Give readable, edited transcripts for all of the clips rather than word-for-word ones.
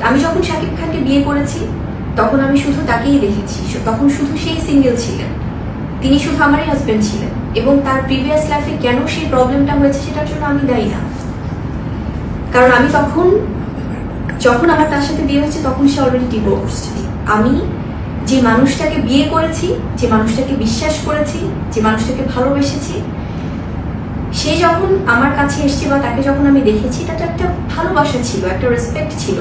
আমি যখন শাকিব খানকে বিয়ে করেছি তখন আমি শুধু তাকেই দেখেছি, তখন শুধু সেই সিঙ্গেল ছিলেন, তিনি শুধু আমারই হাজবেন্ড ছিলেন, এবং তার প্রিভিয়াস লাইফে কেন সেই প্রবলেমটা হয়েছে সেটার জন্য আমি দায়ী না। কারণ আমি যখন আমার তার সাথে বিয়ে হয়েছে তখন সে অলরেডি ডিভোর্সড। আমি যে মানুষটাকে বিয়ে করেছি, যে মানুষটাকে বিশ্বাস করেছি, যে মানুষটাকে ভালোবেসেছি, সে যখন আমার কাছে এসছে বা তাকে যখন আমি দেখেছি, এটা একটা ভালোবাসা ছিল, একটা রেসপেক্ট ছিল।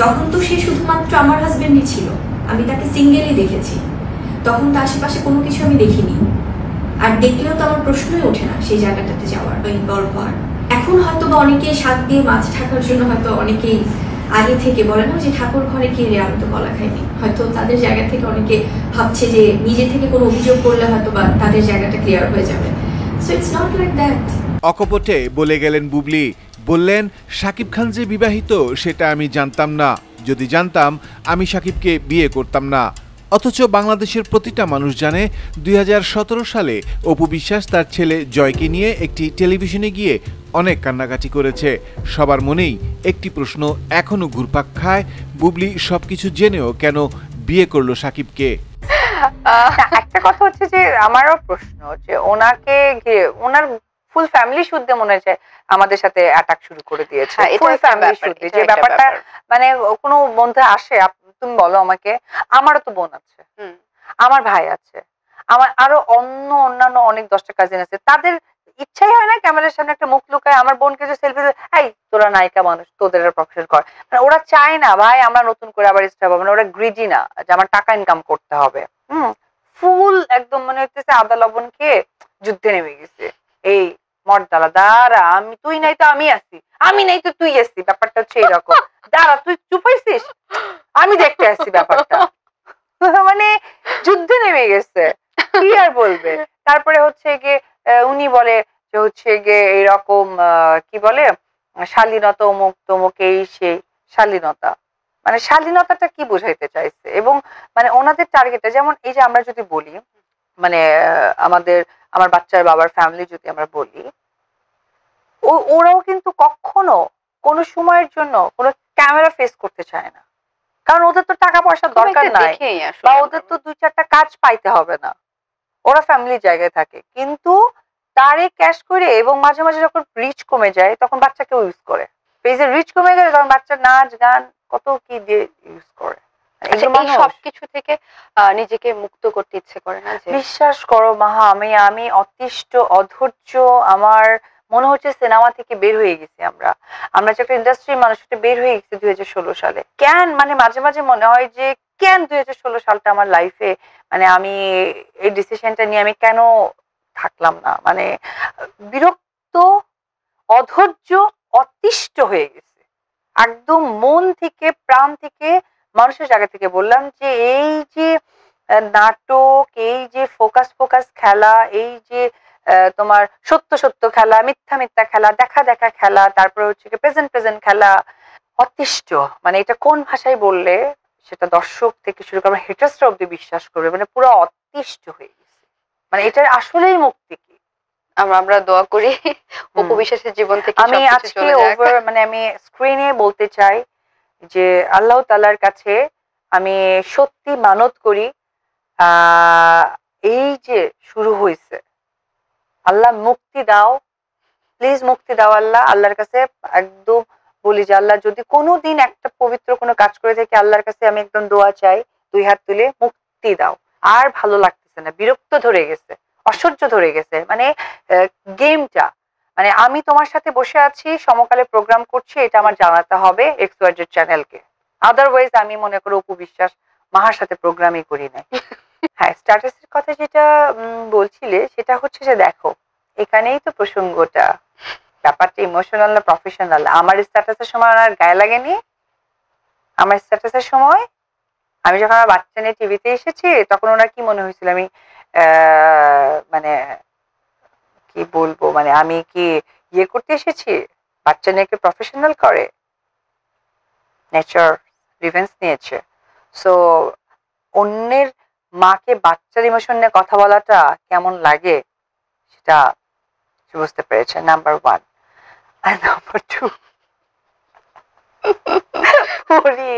তখন তো সে শুধুমাত্র আমার হাজবেন্ডই ছিল, আমি তাকে সিঙ্গেলই দেখেছি, তখন তো আশেপাশে কোনো কিছু আমি দেখিনি। আর দেখলেও তো আমার প্রশ্নই ওঠে না সেই জায়গাটাতে যাওয়ার বা ইনভলভ হওয়ার। এখন হয়তো বা অনেকে শাক দিয়ে মাছ ঢাকার জন্য হয়তো অনেকেই আগে থেকে বলে না যে ঠাকুর ঘরে কে রে, আমি তো কলা খাইনি, হয়তো তাদের জায়গা থেকে অনেকে ভাবছে যে নিজে থেকে কোনো অভিযোগ করলে হয়তো বা তাদের জায়গাটা ক্লিয়ার হয়ে যাবে। So it's not like that. অকপটে বলে গেলেন বুবলি, বললেন শাকিব খান যে বিবাহিত সেটা আমি জানতাম না, যদি জানতাম আমি শাকিবকে বিয়ে করতাম না। অথচ বাংলাদেশের প্রতিটা মানুষ জানে 2017 সালে অপু বিশ্বাস তার ছেলে জয়কে নিয়ে একটি টেলিভিশনে গিয়ে অনেক কান্নাকাটি করেছে। সবার মনেই একটি প্রশ্ন এখনো ঘুরপাক খায়, বুবলি সবকিছু জেনেও কেন বিয়ে করলো শাকিবকে। একটা কথা হচ্ছে যে আমারও প্রশ্ন যে ওনাকে ওনার ফুল ফ্যামিলি শুদ্ধ মনে হচ্ছে আমাদের সাথে অ্যাটাক শুরু করে দিয়েছে, ফুল ফ্যামিলি শুদ্ধ। যে ব্যাপারটা মানে কোনো বন্ধু আসে, তুমি বলো আমাকে, আমারও তো বোন আছে, আমার ভাই আছে, আমার আরো অন্যান্য অনেক 10টা কাজিন আছে, তাদের ইচ্ছাই হয় না ক্যামেরার সামনে একটা মুখ লুকায় আমার বোনকে যে সেলফি, এই তোরা নায়িকা মানুষ, তোদের প্রফেশন কর, মানে ওরা চায় না ভাই আমরা নতুন করে আবার স্টার্ট হবে, মানে ওরা গ্রিডি না যে আমার টাকা ইনকাম করতে হবে। ফুল একদম মনে হচ্ছে আদা লবণ খেয়ে যুদ্ধে নেমে গেছে। এই মর্দালা দাঁড়া, আমি তুই নাই তো আমি আছি, আমি নাই তো তুই আসছি, ব্যাপারটা হচ্ছে এরকম। দাঁড়া তুই চুপ হইছিস, আমি দেখতে আসছি ব্যাপারটা। মানে যুদ্ধে নেমে গেছে, কি আর বলবে। তারপরে হচ্ছে গিয়ে উনি বলে যে হচ্ছে গিয়ে এইরকম কি বলে শালীনতা, অমুক তমুক, এই সেই শালীনতা, মানে শালীনতাটা কি বোঝাইতে চাইছে। এবং মানে ওনাদের টার্গেটটা যেমন এই যে আমরা যদি বলি মানে আমার বাচ্চার বাবার ফ্যামিলি যদি আমরা বলি, ওরাও কিন্তু কখনো কোনো সময়ের জন্য কোনো ক্যামেরা ফেস করতে চায় না, কারণ ওদের তো টাকা পয়সার দরকার নাই বা ওদের তো 2-4টা কাজ পাইতে হবে না, ওরা ফ্যামিলি জায়গায় থাকে। কিন্তু তারে ক্যাশ করে এবং মাঝে মাঝে যখন রিচ কমে যায় তখন বাচ্চাকেও ইউজ করে, পেজের রিচ কমে গেলে তখন বাচ্চা নাচ গান কত কি দিয়ে ইউজ করে। সবকিছু থেকে নিজেকে মুক্ত করতে ইচ্ছে করে না। বিশ্বাস করো মাহা, আমি অতিষ্ঠ অধৈর্য, আমার মনে হচ্ছে সিনেমা থেকে বের হয়ে গেছি আমরা যে একটা ইন্ডাস্ট্রির মানুষ বের হয়ে গেছি 2016 সালে। কেন মানে মাঝে মাঝে মনে হয় যে কেন 2016 সালটা আমার লাইফে, মানে আমি এই ডিসিশনটা নিয়ে আমি কেন থাকলাম না, মানে বিরক্ত, অধৈর্য, অতিষ্ঠ হয়ে গেছে একদম মন থেকে প্রাণ থেকে মানুষের জায়গা থেকে। বললাম যে এই যে নাটক, এই যে ফোকাস খেলা, এই যে তোমার সত্য খেলা, মিথ্যা খেলা, দেখা খেলা, তারপরে হচ্ছে প্রেজেন্ট খেলা, অতিষ্ঠ। মানে এটা কোন ভাষায় বললে সেটা দর্শক থেকে শুরু করে হেটার্সরা অব্দি বিশ্বাস করবে, মানে পুরো অতিষ্ঠ হয়ে গেছে। মানে এটার আসলেই মুক্তি কি? আমরা দোয়া করি অপু বিশ্বাসের জীবন থেকে আমি আজকে মানে আমি স্ক্রিনে বলতে চাই যে আল্লাহ তাআলার কাছে আমি সত্যি মানত করি, এই যে শুরু হয়েছে, আল্লাহ মুক্তি দাও, প্লিজ মুক্তি দাও আল্লাহ। আল্লাহর কাছে একদম বলি যে আল্লাহ যদি কোনোদিন একটা পবিত্র কোনো কাজ করে থাকি, আল্লাহর কাছে আমি একদম দোয়া চাই, 2 হাত তুলে মুক্তি দাও। আর ভালো লাগতেছে না, বিরক্ত ধরে গেছে, অসহ্য ধরে গেছে। মানে গেমটা, মানে আমি তোমার সাথে বসে আছি, সমকালে প্রোগ্রাম করছি, এটা আমার জানাতে হবে XYZ চ্যানেলকে, আদারওয়াইজ আমি মনে করি অপু বিশ্বাস মাহার সাথে প্রোগ্রামই করি নাই। হ্যাঁ, স্ট্যাটাসের কথা যেটা বলছিলে সেটা হচ্ছে যে দেখো এখানেই তো প্রসঙ্গটা, ব্যাপারটা ইমোশনাল না প্রফেশনাল। আমার স্ট্যাটাসের সময় ওনার গায়ে লাগেনি? আমার স্ট্যাটাসের সময় আমি যখন আমার বাচ্চা নিয়ে টিভিতে এসেছি তখন ওনার কি মনে হয়েছিল আমি মানে কি বলবো, মানে আমি কি ইয়ে করতে এসেছি, বাচ্চা নিয়ে প্রফেশনাল করে, নেচার রিভেন্স নিয়েছে। সো অন্যের মাকে বাচ্চার ইমোশন নিয়ে কথা বলাটা কেমন লাগে সেটা বুঝতে পেরেছে, নাম্বার 1। আর নাম্বার 2, পড়ি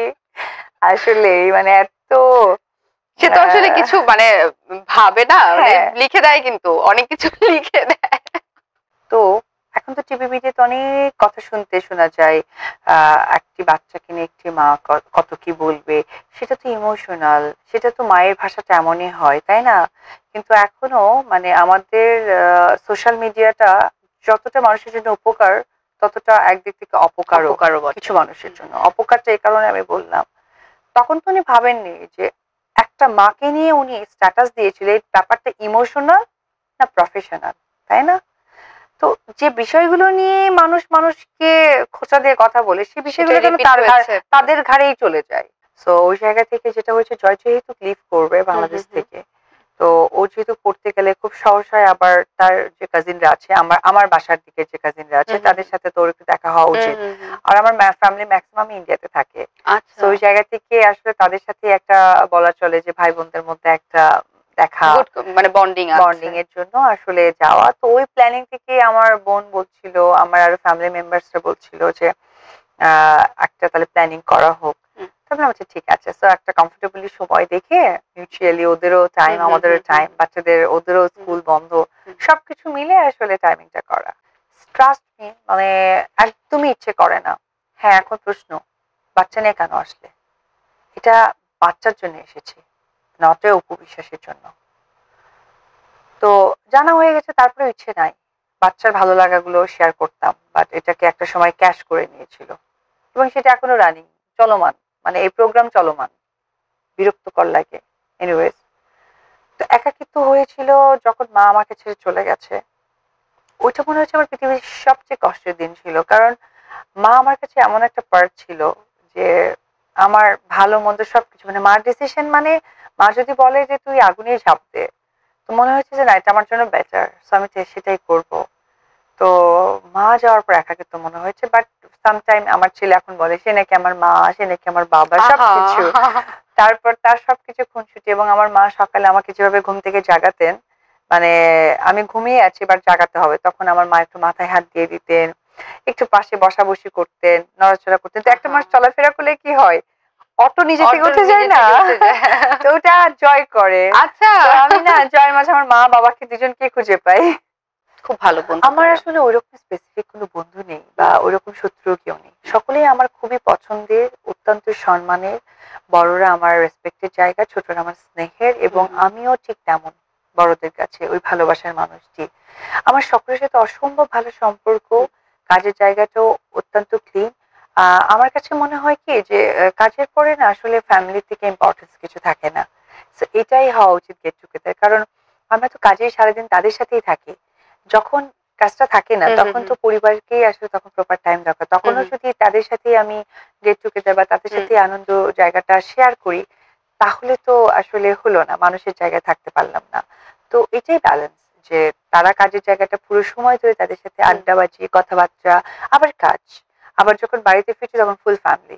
আসলে মানে এত সে তো আসলে কিছু মানে ভাবে না, মানে লিখে দেয়, কিন্তু অনেক কিছু লিখে দেয়। তো এখন তো টিভি ভিডিওতে অনেক কথা শুনতে শোনা যায়, একটি বাচ্চাকে নিয়ে একটি মা কত কি বলবে, সেটা তো ইমোশনাল, সেটা তো মায়ের ভাষাটা এমনই হয়, তাই না? কিন্তু এখনো মানে আমাদের সোশ্যাল মিডিয়াটা যতটা মানুষের জন্য উপকার, ততটা একদিক থেকে অপকারও কিছু মানুষের জন্য। অপকারটা এই কারণে আমি বললাম, তখন তো উনি ভাবেননি যে একটা মাকে নিয়ে উনি স্ট্যাটাস দিয়েছিল, এই ব্যাপারটা ইমোশনাল না প্রফেশনাল, তাই না? তো যে বিষয়গুলো নিয়ে মানুষকে খোঁচা দিয়ে কথা বলে, সেই বিষয়গুলো যেন তাদের ঘাড়েই চলে যায়। সো ওই জায়গা থেকে যেটা হয়েছে, জয় যেহেতু লিভ করবে বাংলাদেশ থেকে, তো ও যেহেতু পড়তে গেলে খুব সহজ হয়, আবার তার যে কাজিনরা আছে, আমার বাসার দিকে যে কাজিনরা আছে, তাদের সাথে তোর একটু দেখা হওয়া উচিত। আর আমার ফ্যামিলি ম্যাক্সিমাম ইন্ডিয়াতে থাকে, তো ওই জায়গা থেকে আসলে তাদের সাথে একটা বলা চলে যে ভাই বোনদের মধ্যে একটা দেখা, মানে বন্ডিং এর জন্য আসলে যাওয়া। তো ওই প্ল্যানিং থেকে আমার বোন বলছিল, আমার আরো ফ্যামিলি মেম্বার্সরা বলছিল যে একটা তাহলে প্ল্যানিং করা হোক। তারপরে আমি ঠিক আছে, সো একটা কমফোর্টেবলি সময় দেখে মিউচুয়ালি, ওদেরও টাইম আমাদেরও টাইম, বাচ্চাদের ওদেরও স্কুল বন্ধ, সবকিছু মিলে আসলে টাইমিংটা করা। ট্রাস্ট মি, মানে একদমই ইচ্ছে করে না। হ্যাঁ, এখন প্রশ্ন, বাচ্চা নিয়ে কেন আসলে? এটা বাচ্চার জন্য এসেছি, নট উপবিশ্বাসের জন্য। তো জানা হয়ে গেছে, তারপরে ইচ্ছে নাই। বাচ্চার ভালো লাগাগুলো শেয়ার করতাম, বাট এটাকে একটা সময় ক্যাশ করে নিয়েছিল, এবং সেটা এখনো রানিং, চলমান, মানে এই প্রোগ্রাম চলমান, বিরক্তকর লাগে। এনিওয়েজ, তো একাকিত্ব হয়েছিল যখন মা আমাকে ছেড়ে চলে গেছে। ওইটা মনে হচ্ছে আমার পৃথিবীর সবচেয়ে কষ্টের দিন ছিল, কারণ মা আমার কাছে এমন একটা পার্ট ছিল যে আমার ভালো মন্দ সবকিছু, মানে মার ডিসিশন, মানে মা যদি বলে যে তুই আগুনে ঝাঁপ দে, তো মনে হচ্ছে যে না, এটা আমার জন্য বেটার, সো আমি সেটাই করব। তো মা যাওয়ার পর একাকিত্ব মনে হয়েছে, বাট সামটাইম আমার ছেলে এখন বলে সে নাকি আমার মা, সে নাকি আমার বাবা, সবকিছু। তারপর তার সবকিছু খুনসুটি, এবং আমার মা সকালে আমাকে যেভাবে ঘুম থেকে জাগাতেন, মানে আমি ঘুমিয়ে আছি বাট জাগাতে হবে, তখন আমার মা একটু মাথায় হাত দিয়ে দিতেন, একটু পাশে বসাবসি করতেন, নড়াচড়া করতেন। তো একটা মানুষ চলাফেরা করলে কি হয়, অটো নিজে থেকে উঠে যায় না, তো ওটা জয় করে। আচ্ছা, আমি না জয়ের মাঝে আমার মা বাবাকে দুজনকে খুঁজে পাই। খুব ভালো বন্ধু। আমার আসলে ওইরকম স্পেসিফিক কোনো বন্ধু নেই, বা ওইরকম শত্রু কেউ নেই, সকলেই আমার খুবই পছন্দের, অত্যন্ত সম্মানের, বড়রা আমার রেসপেক্টের জায়গা, ছোটরা আমার স্নেহের, এবং আমিও ঠিক তেমন বড়দের কাছে ওই ভালোবাসার মানুষটি। আমার সকলের সাথে অসম্ভব ভালো সম্পর্ক, কাজের জায়গাটাও অত্যন্ত ক্লিন। আমার কাছে মনে হয় কি যে কাজের পরে না আসলে ফ্যামিলি থেকে ইম্পর্টেন্স কিছু থাকে না, তো এটাই হওয়া উচিত গেট টুগেদার। কারণ আমরা তো কাজে সারাদিন তাদের সাথেই থাকি, যখন কাজটা থাকে না তখন তো পরিবারকেই আসলে তখন প্রপার টাইম দরকার, তখনও যদি তাদের সাথে আমি গেট টুগেদার বা তাদের সাথে আনন্দ জায়গাটা শেয়ার করি, তাহলে তো আসলে হলো না, মানুষের জায়গায় থাকতে পারলাম না। তো এটাই ব্যালেন্স, যে তারা কাজের জায়গাটা পুরো সময় ধরে তাদের সাথে আড্ডাবাজি, কথাবার্তা, আবার কাজ, আবার যখন বাড়িতে ফিরছি তখন ফুল ফ্যামিলি।